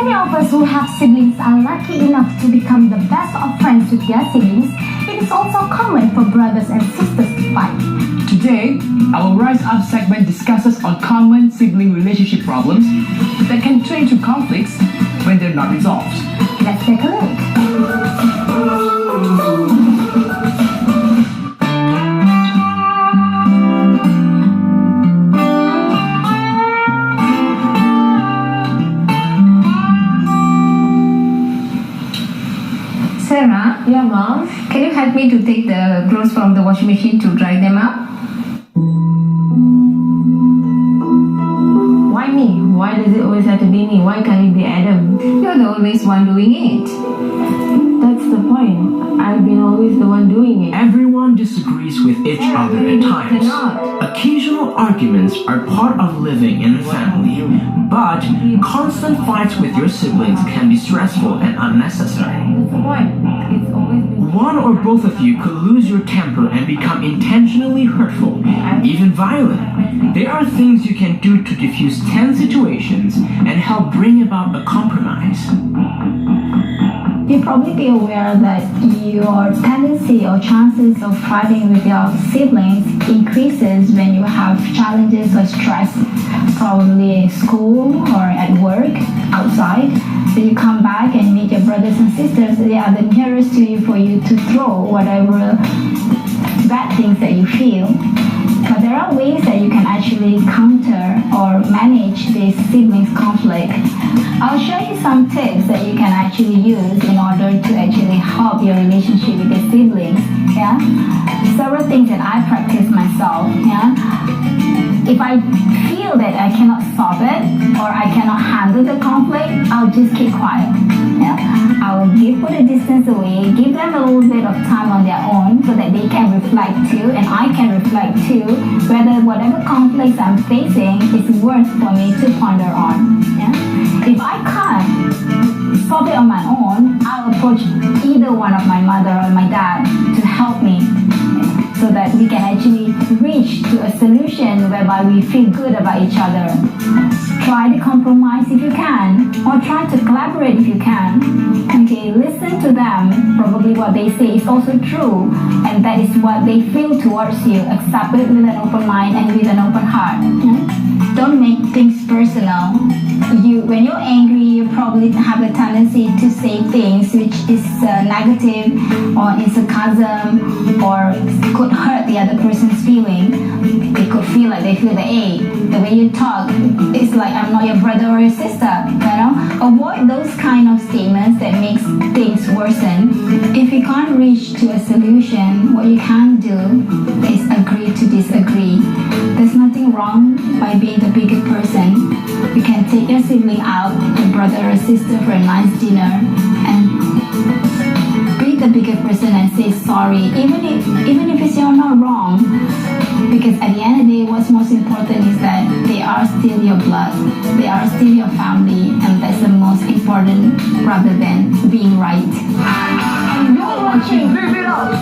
many of us who have siblings are lucky enough to become the best of friends with their siblings, it is also common for brothers and sisters to fight. Today, our Rise Up segment discusses on common sibling relationship problems that can turn into conflicts when they're not resolved. Let's take a look. Sarah? Yeah, Mom? Can you help me to take the clothes from the washing machine to dry them up? Why me? Why does it always have to be me? Why can't it be Adam? You're the always one doing it. That's the point. I've been always the one doing it. Everyone disagrees with each other at times. Occasional arguments are part of living in a family, but constant fights with your siblings can be stressful and unnecessary. That's the point. It's always been... One or both of you could lose your temper and become intentionally hurtful, even violent. There are things you can do to diffuse tense situations and help bring about a compromise. You'll probably be aware that your tendency or chances of fighting with your siblings increases when you have challenges or stress, probably in school or at work, outside. So you come back and meet your brothers and sisters, they are the nearest to you for you to throw whatever bad things that you feel. But there are ways that you can actually counter or manage this siblings conflict. I'll show you some tips that you can actually use in order to actually help your relationship with your siblings. Yeah, several things that I practice myself. Yeah, if I feel that I cannot solve it or I cannot handle the conflict, I'll just keep quiet. Yeah, I will put a distance away, give them a little bit of time on their own so that they can reflect too, and I can reflect too, whether whatever conflicts I'm facing is worth for me to ponder on. Yeah? If I can't solve it on my own, I'll approach either one of my mother or my dad to help me so that we can actually reach to a solution whereby we feel good about each other. Try to compromise if you can, or try to collaborate if you can. Okay, listen to them. Probably what they say is also true, and that is what they feel towards you. Accept it with an open mind and with an open heart. Don't make things personal. When you're angry, you probably have a tendency to say things which is negative or in sarcasm or could hurt the other person's feeling. They could feel like they feel the way you talk, it's like I'm not your brother or your sister, Avoid those kind of statements that makes things worsen. If you can't reach to a solution, what you can do is agree to disagree. There's nothing wrong by being the bigger person. You can take your sibling out, your brother or sister, for a nice dinner and be the bigger person and say sorry, even if it's you're not wrong, because at the end of the day, what's most important is that they are still your blood, they are still your family, and that's the most important rather than being right. You're watching Live It Up!